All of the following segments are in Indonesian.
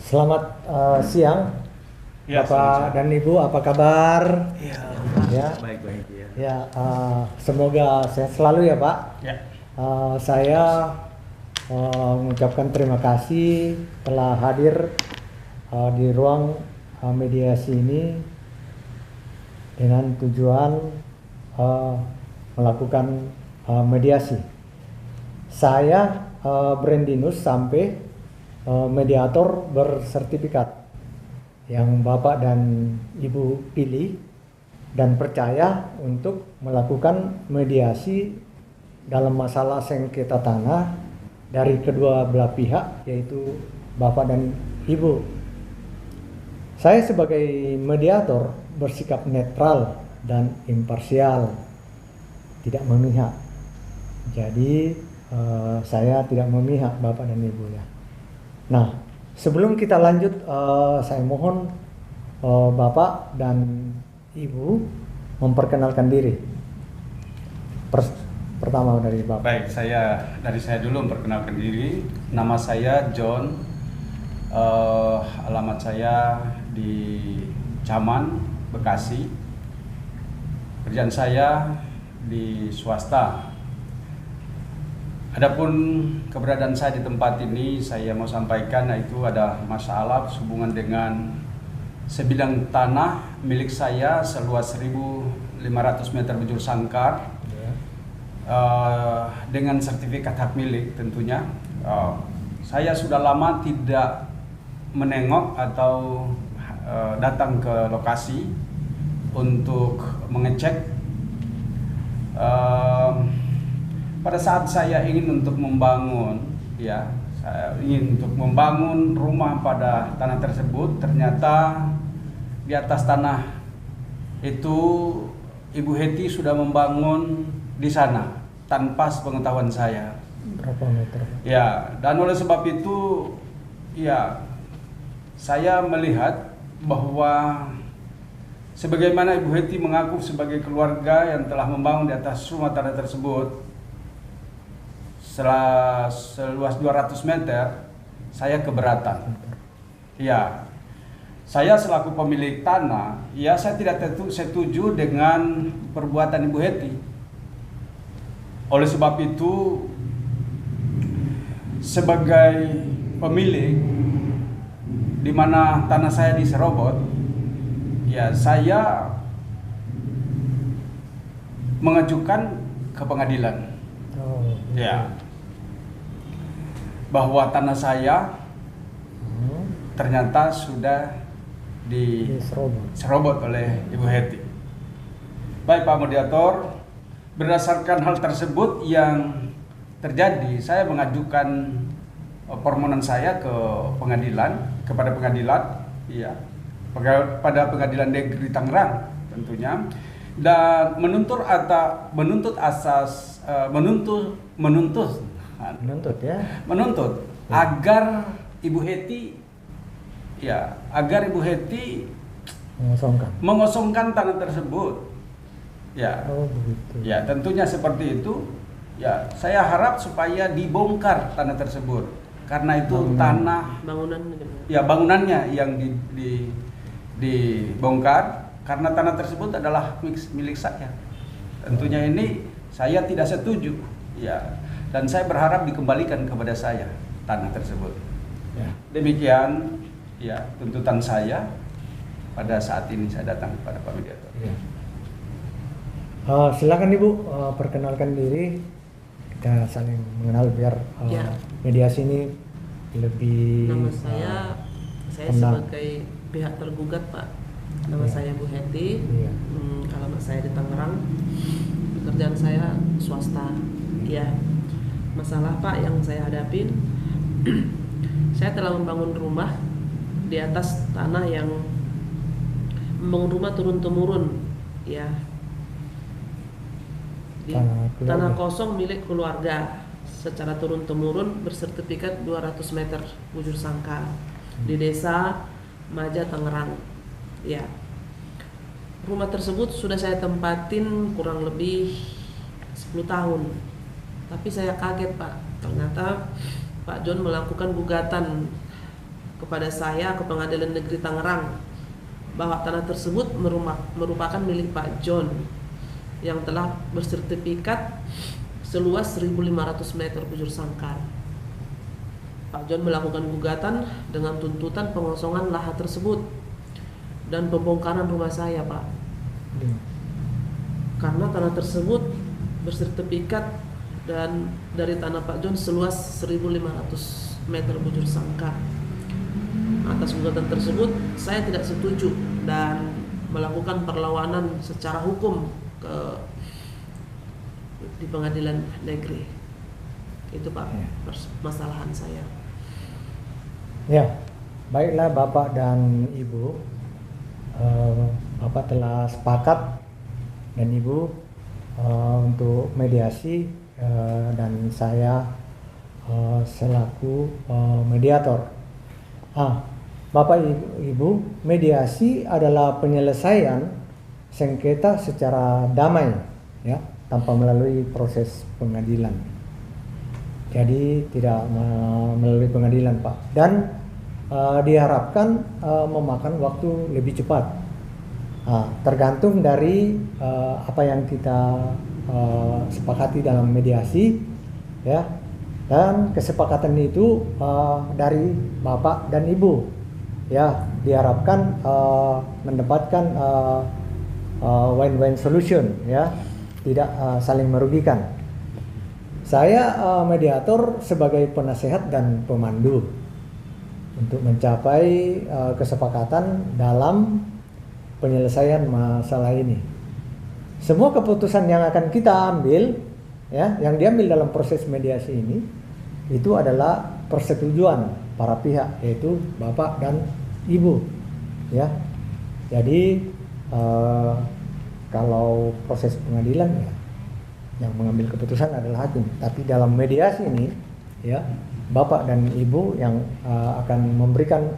Selamat siang, Ya, Bapak dan Ibu, apa kabar? Ya, Ya, baik-baik ya. ya, semoga sehat selalu ya Pak. Ya, Saya mengucapkan terima kasih telah hadir di ruang mediasi ini dengan tujuan melakukan mediasi. Saya Brandinus Sampe, mediator bersertifikat yang Bapak dan Ibu pilih dan percaya untuk melakukan mediasi dalam masalah sengketa tanah dari kedua belah pihak, yaitu Bapak dan Ibu. Saya sebagai mediator bersikap netral dan imparsial, tidak memihak. Jadi saya tidak memihak Bapak dan Ibu ya. Nah, sebelum kita lanjut, saya mohon Bapak dan Ibu memperkenalkan diri. Pertama dari Bapak. baik. Dari saya dulu memperkenalkan diri. Nama saya John. Alamat saya di Caman, Bekasi. Kerjaan saya di swasta. Adapun keberadaan saya di tempat ini, saya mau sampaikan yaitu ada masalah hubungan dengan sebidang tanah milik saya seluas 1.500 meter bujur sangkar dengan sertifikat hak milik tentunya. Saya sudah lama tidak menengok atau datang ke lokasi untuk mengecek. Pada saat saya ingin untuk membangun, saya ingin untuk membangun rumah pada tanah tersebut, ternyata di atas tanah itu Ibu Heti sudah membangun di sana tanpa sepengetahuan saya. Berapa meter? Ya, dan oleh sebab itu, saya melihat bahwa sebagaimana Ibu Heti mengaku sebagai keluarga yang telah membangun di atas rumah tanah tersebut seluas 200 meter, saya keberatan. Ya, saya selaku pemilik tanah, saya tidak setuju dengan perbuatan Ibu Heti. Oleh sebab itu, sebagai pemilik di mana tanah saya diserobot, saya mengajukan ke pengadilan. Bahwa tanah saya ternyata sudah diserobot oleh Ibu Heti. Baik Pak Mediator, berdasarkan hal tersebut yang terjadi, saya mengajukan permohonan saya ke pengadilan, kepada pengadilan, pada Pengadilan Negeri Tangerang tentunya, dan menuntut agar Ibu Heti mengosongkan tanah tersebut. Tentunya seperti itu. Saya harap supaya dibongkar tanah tersebut karena itu bangunannya yang dibongkar karena tanah tersebut adalah milik saya. Tentunya ini saya tidak setuju. Dan saya berharap dikembalikan kepada saya tanah tersebut. Demikian tuntutan saya pada saat ini saya datang kepada Pak Mediator. Silakan Ibu, perkenalkan diri, kita saling mengenal biar mediasi ini lebih. Nama saya sebagai pihak tergugat Pak. Nama saya Bu Heti. Alamat saya di Tangerang. Pekerjaan saya swasta. Masalah Pak yang saya hadapin, saya telah membangun rumah di atas tanah yang membangun rumah turun-temurun, tanah kosong milik keluarga secara turun-temurun bersertifikat 200 meter bujur sangkar di Desa Maja Tangerang. Rumah tersebut sudah saya tempatin kurang lebih 10 tahun. Tapi saya kaget Pak, ternyata Pak John melakukan gugatan ke kepada saya ke Pengadilan Negeri Tangerang bahwa tanah tersebut merupakan milik Pak John yang telah bersertifikat seluas 1.500 meter bujur sangkar. Pak John melakukan gugatan dengan tuntutan pengosongan lahan tersebut dan pembongkaran rumah saya, Pak. Karena tanah tersebut bersertifikat dan dari tanah Pak John seluas 1.500 meter bujur sangkar. Atas gugatan tersebut saya tidak setuju dan melakukan perlawanan secara hukum di pengadilan negeri. Itu Pak permasalahan saya. Ya, baiklah Bapak dan Ibu, Bapak telah sepakat dan Ibu untuk mediasi dan saya selaku mediator. Bapak Ibu, mediasi adalah penyelesaian sengketa secara damai, ya, tanpa melalui proses pengadilan. Jadi tidak melalui pengadilan, Pak. Dan diharapkan memakan waktu lebih cepat. Tergantung dari apa yang kita sepakati dalam mediasi, ya. Dan kesepakatan itu dari Bapak dan Ibu, ya, diharapkan mendapatkan win-win solution, ya, tidak saling merugikan. Saya mediator sebagai penasehat dan pemandu untuk mencapai kesepakatan dalam penyelesaian masalah ini. Semua keputusan yang akan kita ambil, ya, yang diambil dalam proses mediasi ini, itu adalah persetujuan para pihak, yaitu Bapak dan Ibu, ya. Jadi kalau proses pengadilan, ya, yang mengambil keputusan adalah hakim. Tapi dalam mediasi ini, ya, Bapak dan Ibu yang akan memberikan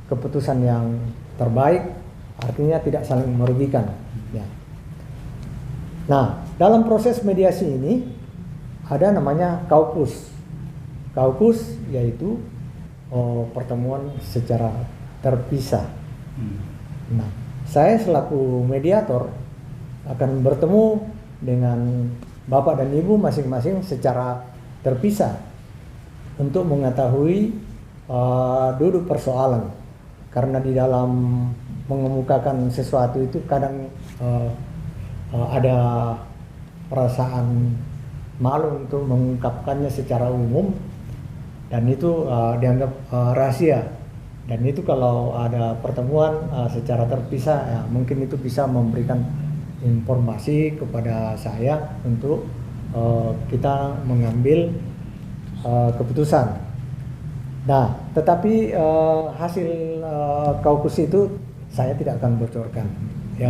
keputusan yang terbaik, artinya tidak saling merugikan, ya. Nah, dalam proses mediasi ini ada namanya kaukus. Kaukus yaitu pertemuan secara terpisah. Nah, saya selaku mediator akan bertemu dengan Bapak dan Ibu masing-masing secara terpisah untuk mengetahui duduk persoalan. Karena di dalam mengemukakan sesuatu itu kadang ada perasaan malu untuk mengungkapkannya secara umum, dan itu dianggap rahasia. Dan itu kalau ada pertemuan secara terpisah, ya, mungkin itu bisa memberikan informasi kepada saya untuk kita mengambil keputusan. Nah, tetapi hasil kaukus itu saya tidak akan bocorkan, ya.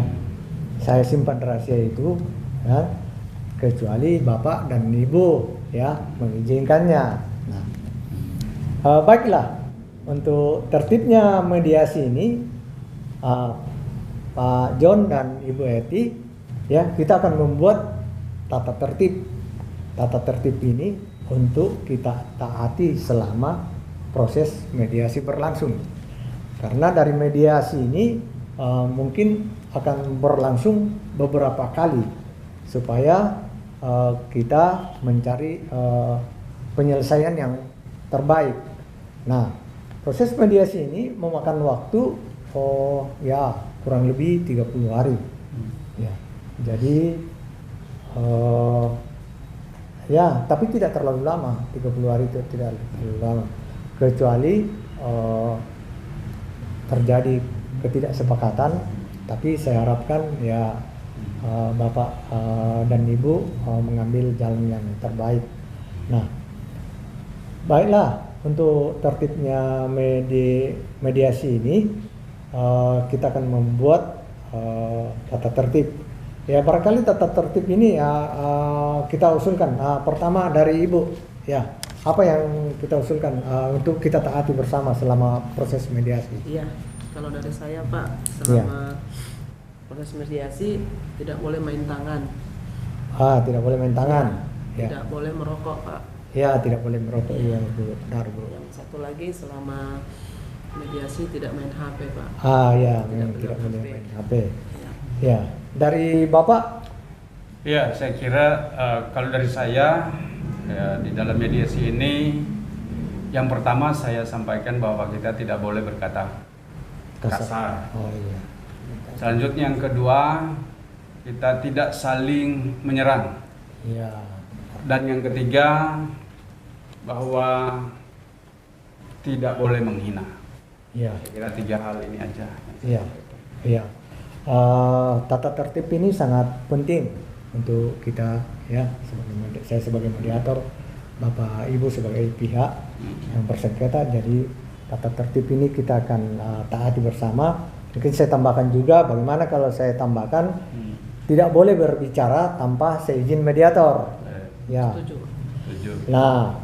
Saya simpan rahasia itu, ya, kecuali Bapak dan Ibu, ya, mengizinkannya. Nah, baiklah, untuk tertibnya mediasi ini, Pak John dan Ibu Eti, ya, kita akan membuat tata tertib. Tata tertib ini untuk kita taati selama proses mediasi berlangsung. Karena dari mediasi ini mungkin akan berlangsung beberapa kali supaya kita mencari penyelesaian yang terbaik. Nah, proses mediasi ini memakan waktu ya kurang lebih 30 hari. Ya. Jadi ya, tapi tidak terlalu lama. 30 hari itu tidak terlalu lama. Kecuali terjadi ketidaksepakatan, tapi saya harapkan ya Bapak dan Ibu mengambil jalan yang terbaik. Nah, baiklah, untuk tertibnya mediasi ini kita akan membuat tata tertib. Ya, barangkali tata tertib ini ya kita usulkan. Pertama dari Ibu, ya, apa yang kita usulkan untuk kita taati bersama selama proses mediasi? Iya, kalau dari saya Pak, selama proses mediasi tidak boleh main tangan. Tidak boleh main tangan. Ya. Tidak boleh merokok, Pak. Ya, tidak boleh merokok. Iya, Bu. Benar, Bu. Yang satu lagi, selama mediasi tidak main HP, Pak. Ya, memang tidak boleh main HP. Ya, dari Bapak? Ya, saya kira kalau dari saya ya, di dalam mediasi ini yang pertama saya sampaikan bahwa kita tidak boleh berkata kasar. Oh iya. Selanjutnya yang kedua, kita tidak saling menyerang. Iya. Dan yang ketiga, bahwa tidak boleh menghina. Iya. Saya kira 3 hal ini aja. Iya. Iya. Tata tertib ini sangat penting untuk kita ya, saya sebagai mediator, Bapak Ibu sebagai pihak yang bersengketa, jadi tata tertib ini kita akan taati bersama. Mungkin saya tambahkan juga, bagaimana kalau saya tambahkan tidak boleh berbicara tanpa seizin mediator. Ya. Setuju. Nah,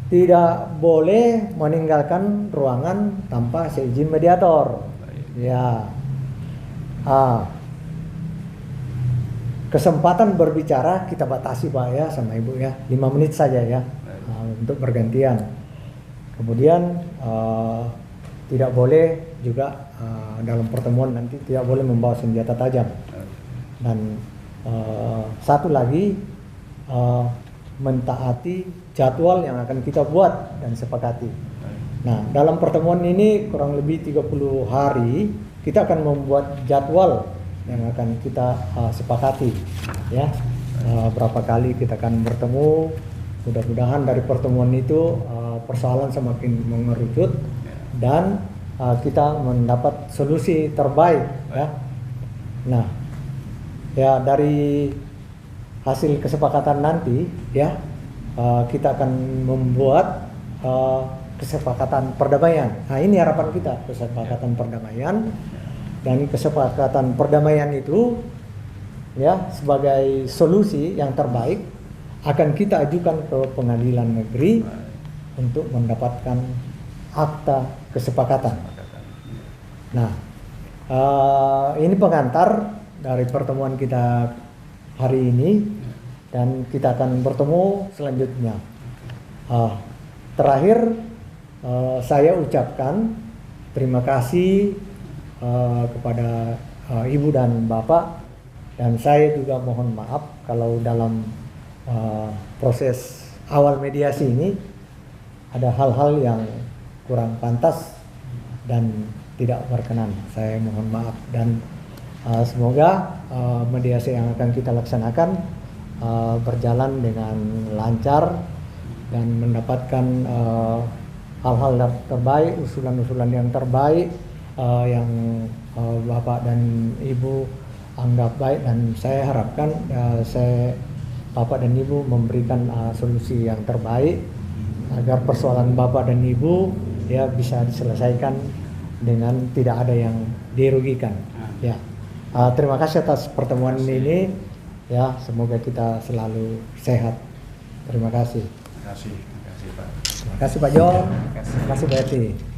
tidak boleh meninggalkan ruangan tanpa seizin mediator. Ya. Kesempatan berbicara kita batasi, Pak ya, sama Ibu ya, 5 menit saja ya, untuk bergantian. Kemudian tidak boleh juga dalam pertemuan nanti tidak boleh membawa senjata tajam. Dan satu lagi, mentaati jadwal yang akan kita buat dan sepakati. Nah, dalam pertemuan ini kurang lebih 30 hari kita akan membuat jadwal yang akan kita sepakati ya. Berapa kali kita akan bertemu. Mudah-mudahan dari pertemuan itu persoalan semakin mengerucut dan kita mendapat solusi terbaik ya. Nah, ya dari hasil kesepakatan nanti ya, kita akan membuat kesepakatan perdamaian. Nah, ini harapan kita, kesepakatan perdamaian. Dan kesepakatan perdamaian itu ya sebagai solusi yang terbaik akan kita ajukan ke pengadilan negeri untuk mendapatkan akta kesepakatan. Nah, ini pengantar dari pertemuan kita hari ini dan kita akan bertemu selanjutnya. Terakhir saya ucapkan terima kasih kepada Ibu dan Bapak, dan saya juga mohon maaf kalau dalam proses awal mediasi ini ada hal-hal yang kurang pantas dan tidak berkenan. Saya mohon maaf dan semoga mediasi yang akan kita laksanakan berjalan dengan lancar dan mendapatkan hal-hal terbaik, usulan-usulan yang terbaik yang Bapak dan Ibu anggap baik, dan saya harapkan Bapak dan Ibu memberikan solusi yang terbaik agar persoalan Bapak dan Ibu ya bisa diselesaikan dengan tidak ada yang dirugikan. Ya, terima kasih atas pertemuan ini ya, semoga kita selalu sehat. Terima kasih. Terima kasih Pak. Terima kasih Pak John. Terima kasih Pak Eti.